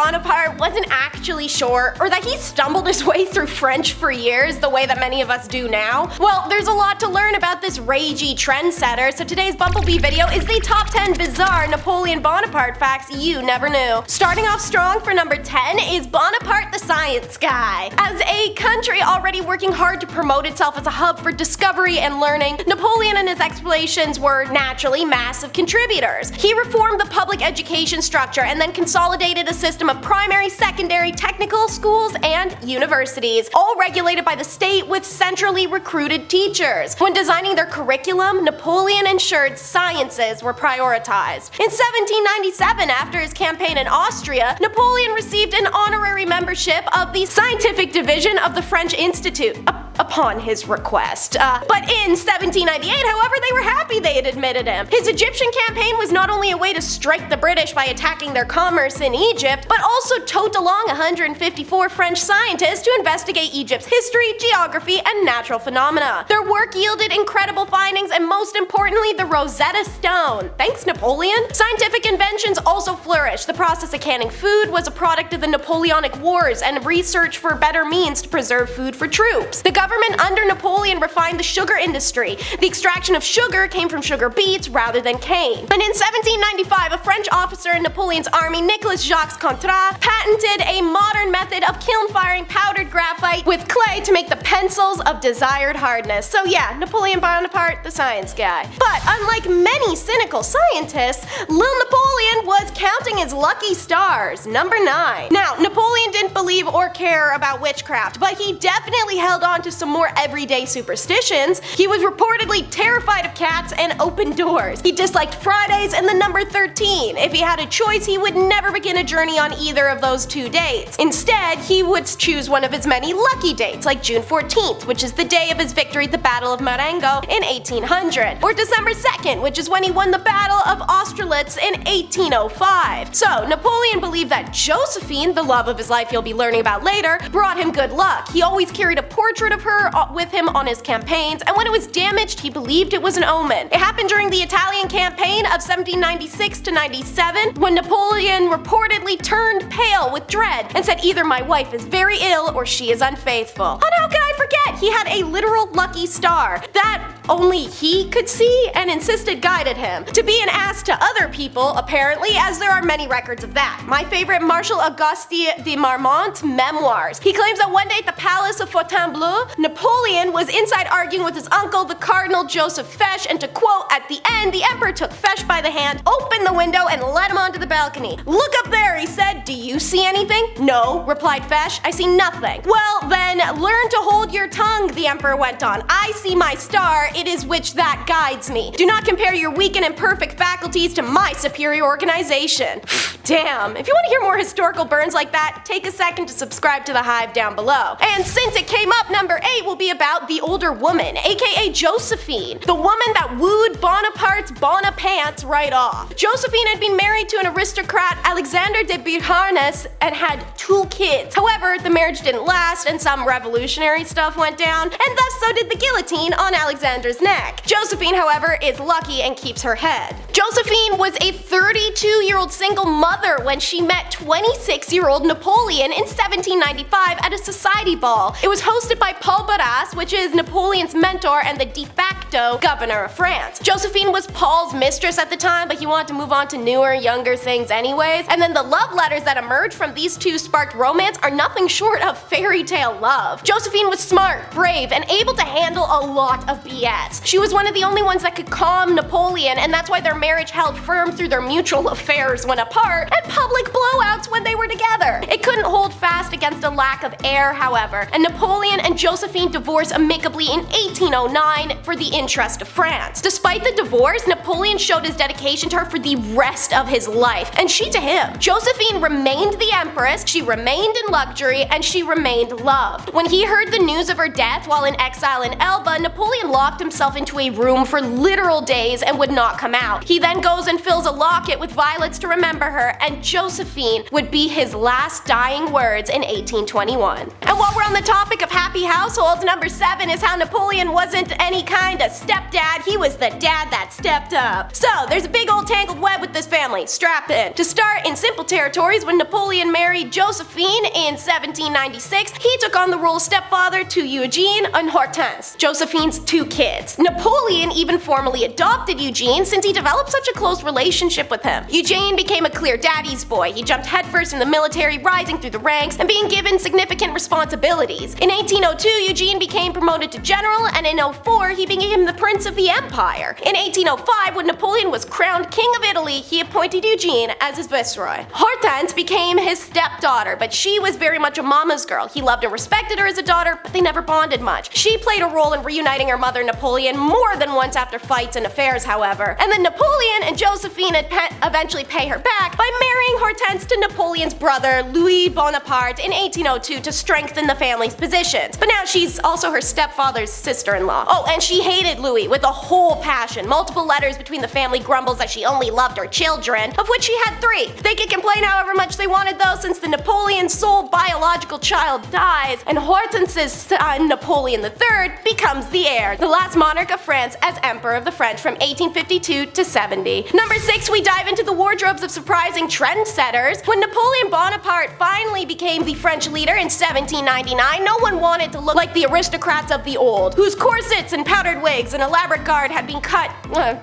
Bonaparte wasn't actually short, or that he stumbled his way through French for years the way that many of us do now? Well, there's a lot to learn about this ragey trendsetter, so today's Bumblebee video is the top 10 bizarre Napoleon Bonaparte facts you never knew. Starting off strong for number 10 is Bonaparte the Science Guy. As a country already working hard to promote itself as a hub for discovery and learning, Napoleon and his explorations were naturally massive contributors. He reformed the public education structure and then consolidated a system of primary, secondary, technical schools, and universities, all regulated by the state with centrally recruited teachers. When designing their curriculum, Napoleon ensured sciences were prioritized. In 1797, after his campaign in Austria, Napoleon received an honorary membership of the scientific division of the French Institute, upon his request. But in 1798, however, they were happy they had admitted him. His Egyptian campaign was not only a way to strike the British by attacking their commerce in Egypt, but also tote along 154 French scientists to investigate Egypt's history, geography, and natural phenomena. Their work yielded incredible findings, and most importantly, the Rosetta Stone. Thanks, Napoleon. Scientific inventions also flourished. The process of canning food was a product of the Napoleonic Wars and research for better means to preserve food for troops. The government under Napoleon refined the sugar industry. The extraction of sugar came from sugar beets rather than cane. And in 1795, a French officer in Napoleon's army, Nicolas Jacques Contrat, patented a modern method of kiln firing powdered graphite with clay to make the pencils of desired hardness. So yeah, Napoleon Bonaparte, the science guy. But unlike many cynical scientists, Lil Napoleon was counting his lucky stars. Number 9. Now, Napoleon didn't believe or care about witchcraft, but he definitely held on to some more everyday superstitions. He was reportedly terrified of cats and open doors. He disliked Fridays and the number 13. If he had a choice, he would never begin a journey on either of those two dates. Instead, he would choose one of his many lucky dates, like June 14th, which is the day of his victory at the Battle of Marengo in 1800, or December 2nd, which is when he won the Battle of Austerlitz in 1805. So, Napoleon believed that Josephine, the love of his life you'll be learning about later, brought him good luck. He always carried a portrait of her with him on his campaigns, and when it was damaged, he believed it was an omen. It happened during the Italian campaign of 1796 to 97, when Napoleon reportedly turned pale with dread and said either my wife is very ill or she is unfaithful. And how could I forget? He had a literal lucky star that only he could see and insisted guided him. To be an ass to other people, apparently, as there are many records of that. My favorite, Marshal Auguste de Marmont's memoirs. He claims that one day at the Palace of Fontainebleau, Napoleon was inside arguing with his uncle, the Cardinal Joseph Fesch, and to quote, at the end, the emperor took Fesch by the hand, opened the window, and led him onto the balcony. Look up there, he said. Do you see anything? No, replied Fesch. I see nothing. Well, then, learn to hold your tongue, the emperor went on. I see my star, it is which that guides me. Do not compare your weak and imperfect faculties to my superior organization. Damn, if you want to hear more historical burns like that, take a second to subscribe to the Hive down below. And since it came up, number 8 will be about the older woman, aka Josephine, the woman that wooed Bonaparte's Bonapants right off. Josephine had been married to an aristocrat, Alexander de Beauharnais, and had 2 kids. However, the marriage didn't last and some revolutionary stuff went down, and thus so did the guillotine on Alexander's neck. Josephine, however, is lucky and keeps her head. Josephine was a 32-year-old single mother when she met 26-year-old Napoleon in 1795 at a society ball. It was hosted by Paul Barras, which is Napoleon's mentor and the de facto governor of France. Josephine was Paul's mistress at the time, but he wanted to move on to newer, younger things anyways, and then the love letters that emerged from these two sparked romance are nothing short of fairy tale love. Josephine was smart, brave, and able to handle a lot of BS. She was one of the only ones that could calm Napoleon, and that's why their marriage held firm through their mutual affairs when apart, and public blowouts when they were together. It couldn't hold fast against a lack of heir, however, and Napoleon and Josephine divorced amicably in 1809 for the interest of France. Despite the divorce, Napoleon showed his dedication to her for the rest of his life, and she to him. Josephine remained the empress, she remained in luxury, and she remained loved. When he heard the news of her death while in exile in Elba, Napoleon locked himself into a room for literal days and would not come out. He then goes and fills a locket with violets to remember her, daughter, and Josephine would be his last dying words in 1821. And while we're on the topic of happy households, number 7 is how Napoleon wasn't any kind of stepdad, he was the dad that stepped up. So there's a big old tangled web with this family, strap in. To start, in simple territories, when Napoleon married Josephine in 1796, he took on the role of stepfather to Eugene and Hortense, Josephine's 2 kids. Napoleon even formally adopted Eugene since he developed such a close relationship with him. Eugene became a clear daddy's boy. He jumped headfirst in the military, rising through the ranks and being given significant responsibilities. In 1802, Eugene became promoted to general, and in 1804, he became the Prince of the Empire. In 1805, when Napoleon was crowned King of Italy, he appointed Eugene as his viceroy. Hortense became his stepdaughter, but she was very much a mama's girl. He loved and respected her as a daughter, but they never bonded much. She played a role in reuniting her mother Napoleon more than once after fights and affairs, however. And then Napoleon and Josephine eventually pay her back by marrying Hortense to Napoleon's brother Louis Bonaparte in 1802 to strengthen the family's positions. But now she's also her stepfather's sister-in-law. Oh, and she hated Louis with a whole passion. Multiple letters between the family grumbles that she only loved her children, of which she had 3. They could complain however much they wanted though, since the Napoleon's sole biological child dies, and Hortense's son Napoleon III becomes the heir, the last monarch of France as Emperor of the French from 1852 to 70. Number 6, we dive into the wardrobes of surprising trendsetters. When Napoleon Bonaparte finally became the French leader in 1799, no one wanted to look like the aristocrats of the old, whose corsets and powdered wigs and elaborate guard had been cut,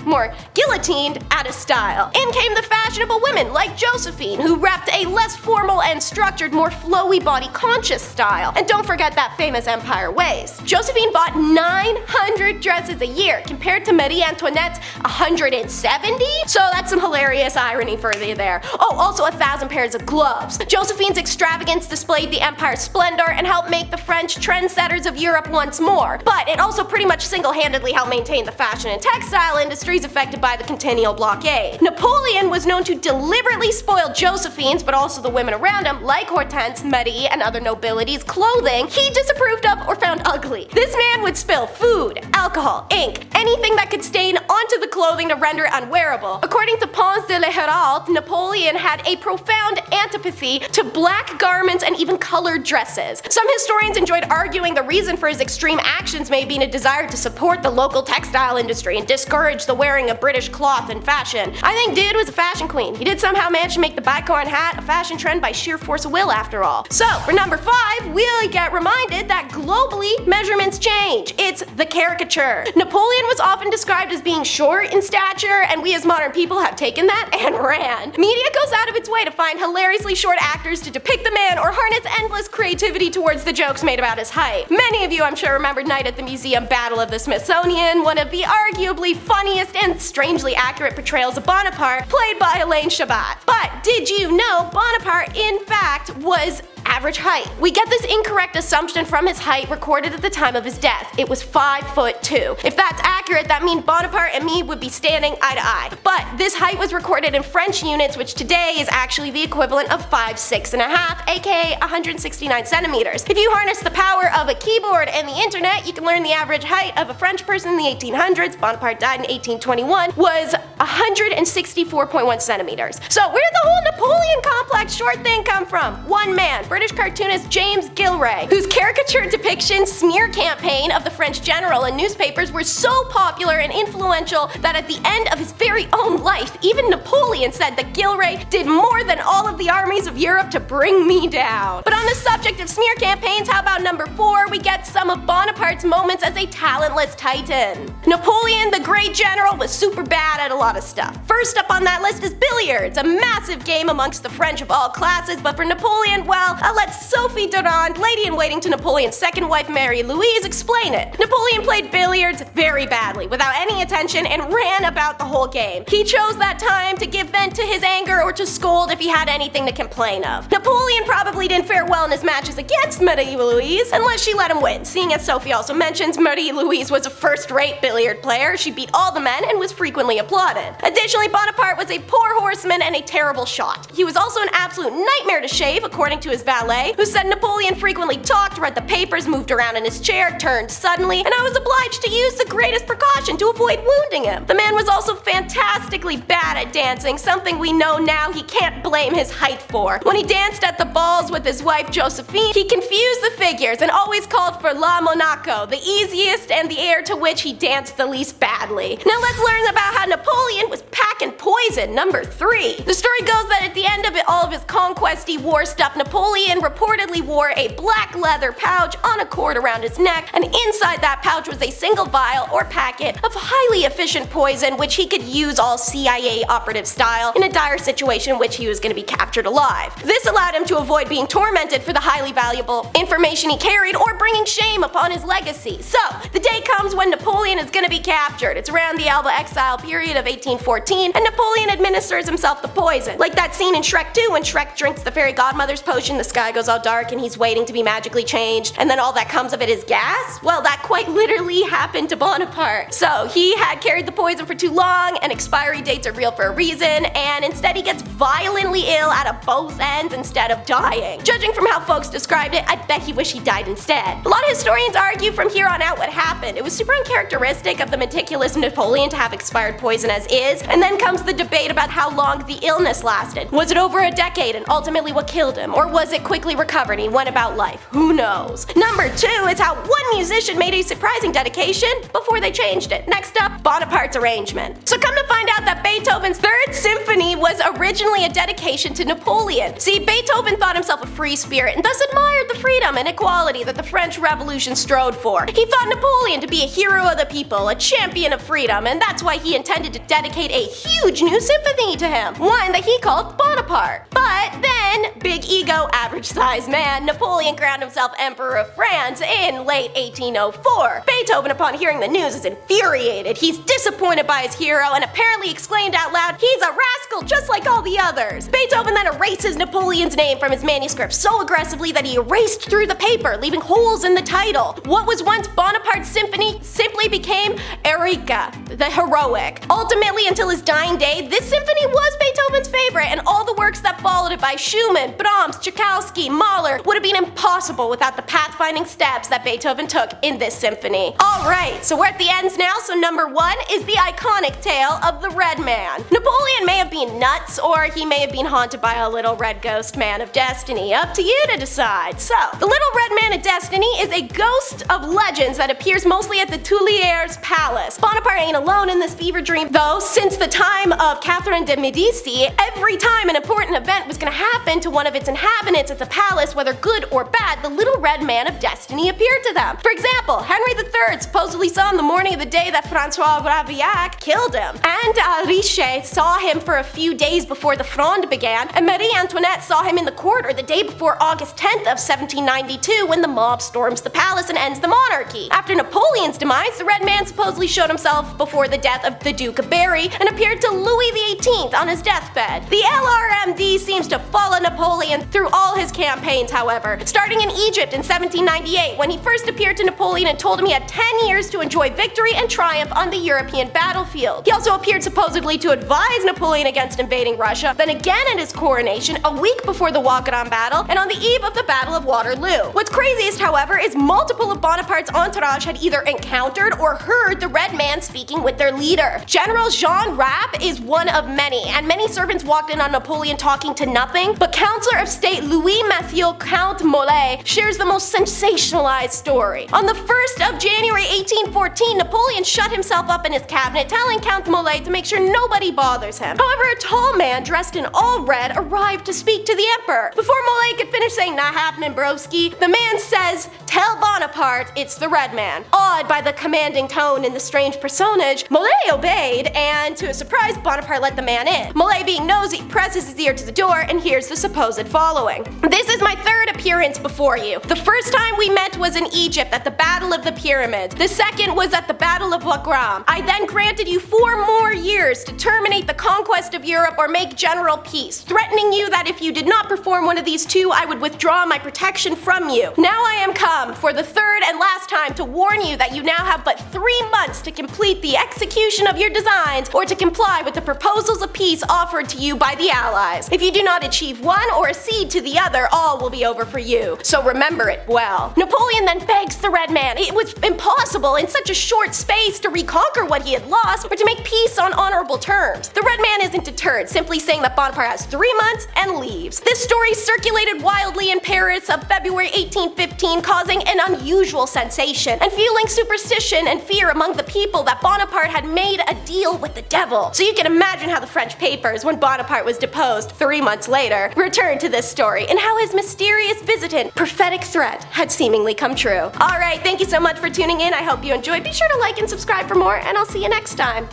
more guillotined out of style. In came the fashionable women like Josephine, who repped a less formal and structured, more flowy body-conscious style. And don't forget that famous empire waist. Josephine bought 900 dresses a year, compared to Marie Antoinette's 170? So that's some hilarious irony for you there. Oh, also 1,000 pairs of gloves. Josephine's extravagance displayed the empire's splendor and helped make the French trendsetters of Europe once more. But it also pretty much single-handedly helped maintain the fashion and textile industries affected by the Continual Blockade. Napoleon was known to deliberately spoil Josephine's, but also the women around him, like Hortense, Marie, and other nobilities, clothing he disapproved of or found ugly. This man would spill food, alcohol, ink, anything that could stain onto the clothing to render it unwearable. According to Ponce de L'Herald, Napoleon had a profound antipathy to black garments and even colored dresses. Some historians enjoyed arguing the reason for his extreme actions may be a desire to support the local textile industry and discourage the wearing of British cloth and fashion. I think dude was a fashion queen. He did somehow manage to make the bicorn hat a fashion trend by sheer force of will after all. So for number 5, we get reminded that globally measurements change. It's the caricature. Napoleon was often described as being short in stature, and we as modern people have taken that and ran. Media goes out of its way to find hilariously short actors to depict the man or harness endless creativity towards the jokes made about his height. Many of you I'm sure remembered Night at the Museum Battle of the Smithsonian, one of the arguably funniest and strangely accurate portrayals of Bonaparte, played by Elaine Chabat. But did you know Bonaparte in fact was average height? We get this incorrect assumption from his height recorded at the time of his death. It was 5'2". If that's accurate, that means Bonaparte and me would be standing eye to eye. But this height was recorded in French units, which today is actually the equivalent of 5'6½", aka 169 centimeters. If you harness the power of a keyboard and the internet, you can learn the average height of a French person in the 1800s, Bonaparte died in 1821, was 164.1 centimeters. So where did the whole Napoleon complex short thing come from? One man, British cartoonist James Gillray, whose caricature depiction smear campaign of the French general in newspapers were so popular and influential that at the end of his very own life, even Napoleon said that Gillray did more than all of the armies of Europe to bring me down. But on the subject of smear campaigns, how about number 4? We get some of Bonaparte's moments as a talentless titan. Napoleon, the great general, was super bad at a lot of stuff. First up on that list is billiards, a massive game amongst the French of all classes, but for Napoleon, well, I'll let Sophie Durand, lady-in-waiting to Napoleon's second wife Mary Louise, explain it. Napoleon played billiards very badly, without any attention, and ran about the whole game. He chose that time to give vent to his anger or to scold if he had anything to complain of. Napoleon probably didn't fare well in his matches against Marie Louise, unless she let him win. Seeing as Sophie also mentions, Marie Louise was a first-rate billiard player, she beat all the men and was frequently applauded. Additionally, Bonaparte was a poor horseman and a terrible shot. He was also an absolute absolute nightmare to shave, according to his valet, who said Napoleon frequently talked, read the papers, moved around in his chair, turned suddenly, and I was obliged to use the greatest precaution to avoid wounding him. The man was also fantastically bad at dancing, something we know now he can't blame his height for. When he danced at the balls with his wife Josephine, he confused the figures and always called for La Monaco, the easiest and the air to which he danced the least badly. Now let's learn about how Napoleon was packing poison. Number 3. The story goes that at the end of all of his conquesty war stuff, Napoleon reportedly wore a black leather pouch on a cord around his neck, and inside that pouch was a single vial or packet of highly efficient poison which he could use all CIA operative style in a dire situation in which he was going to be captured alive. This allowed him to avoid being tormented for the highly valuable information he carried or bringing shame upon his legacy. So, the day comes when Napoleon is going to be captured. It's around the Elba exile period of 1814, and Napoleon administers himself the poison. Like that scene in Shrek 2 when Shrek drinks the fairy godmother's potion, the sky goes all dark and he's waiting to be magically changed, and then all that comes of it is gas? Well, that quite literally happened to Bonaparte. So, he had carried the poison for too long, and expiry dates are real for a reason, and instead he gets violently ill out of both ends instead of dying. Judging from how folks described it, I bet he wished he died instead. A lot of historians argue from here on out what happened. It was super uncharacteristic of the meticulous Napoleon to have expired poison as is, and then comes the debate about how long the illness lasted. Was it over a decade and ultimately what killed him, or was it quickly recovered and he went about life? Who knows? Number 2 is how one musician made a surprising dedication before they changed it. Next up, Bonaparte's arrangement. So come to find out that Beethoven's 3rd Symphony was originally a dedication to Napoleon. See, Beethoven thought himself a free spirit and thus admired the freedom and equality that the French Revolution strode for. He thought Napoleon to be a hero of the people, a champion of freedom, and that's why he intended to dedicate a huge new symphony to him, one that he called Bonaparte. But then, big ego, average sized man, Napoleon crowned himself Emperor of France in late 1804. Beethoven, upon hearing the news, is infuriated. He's disappointed by his hero and apparently exclaimed out loud, "He's a rascal just like all the others." Beethoven then erases Napoleon's name from his manuscript so aggressively that he erased through the paper, leaving holes in the title. What was once Bonaparte's symphony simply became Erika, the heroic. Ultimately, until his dying day, this symphony was Beethoven's favorite, and all the works that followed it by Schumann, Brahms, Tchaikovsky, Mahler would have been impossible without the pathfinding steps that Beethoven took in this symphony. Alright, so we're at the ends now, so number 1 is the iconic tale of the Red Man. Napoleon may have been nuts, or he may have been haunted by a little red ghost man of destiny. Up to you to decide. So, the Little Red Man of Destiny is a ghost of legends that appears mostly at the Tuileries Palace. Bonaparte ain't alone in this fever dream, though. Since the time of Catherine de Medici, every time an important event was going to happen to one of its inhabitants at the palace, whether good or bad, the Little Red Man of Destiny appeared to them. For example, Henry III supposedly saw him the morning of the day that Francois Ravaillac killed him, and Richelieu saw him for a few days before the Fronde began, and Marie Antoinette saw him in the corridor the day before August 10th of 1792 when the mob storms the palace and ends the monarchy. After Napoleon's demise, the Red Man supposedly showed himself before the death of the Duke of Berry and appeared to Louis XVIII on his deathbed. The LRMD seems to follow Napoleon through all his campaigns, however, starting in Egypt in 1798 when he first appeared to Napoleon and told him he had 10 years to enjoy victory and triumph on the European battlefield. He also appeared supposedly to advise Napoleon against invading Russia, then again at his coronation a week before the Wagram battle and on the eve of the Battle of Waterloo. What's craziest, however, is multiple of Bonaparte's entourage had either encountered or heard the Red Man speaking with their leader. General Jean Rapp is one of many, and many servants walked in on Napoleon talking to nothing, but Counselor of State Louis Mathieu Count Molay shares the most sensationalized story. On the 1st of January 1814, Napoleon shut himself up in his cabinet, telling Count Molay to make sure nobody bothers him. However, a tall man dressed in all red arrived to speak to the emperor. Before Molay could finish saying "not happening, broski," the man says, "Tell Bonaparte it's the Red Man." Awed by the commanding tone in the strange personage, Molay obeyed, and to his surprise, Bonaparte let the man in. Molay, being nosy, presses his ear to the door and hears the supposed following. "This is my 3rd appearance before you. The first time we met was in Egypt at the Battle of the Pyramids. The second was at the Battle of Wagram. I then granted you 4 more years to terminate the conquest of Europe or make general peace, threatening you that if you did not perform one of these 2, I would withdraw my protection from you. Now I am come, for the 3rd and last time, to warn you that you now have but 3 months to complete the execution of your designs or to comply with the proposals of peace offered to you by the Allies. If you do not achieve one or accede to the other, all will be over for you. So remember it well. Napoleon then begs the Red Man. It was impossible in such a short space to reconquer what he had lost, or to make peace on honorable terms. The Red Man isn't deterred, simply saying that Bonaparte has 3 months and leaves. This story circulated wildly in Paris of February 1815, causing an unusual sensation and fueling superstition and fear among the people that Bonaparte had made a deal with the devil. So you can imagine how the French papers, when Bonaparte was deposed 3 months later, returned to this story and how his mysterious visitant prophetic threat had seemingly come true. Alright, thank you so much for tuning in. I hope you enjoyed. Be sure to like and subscribe for more, and I'll see you next time.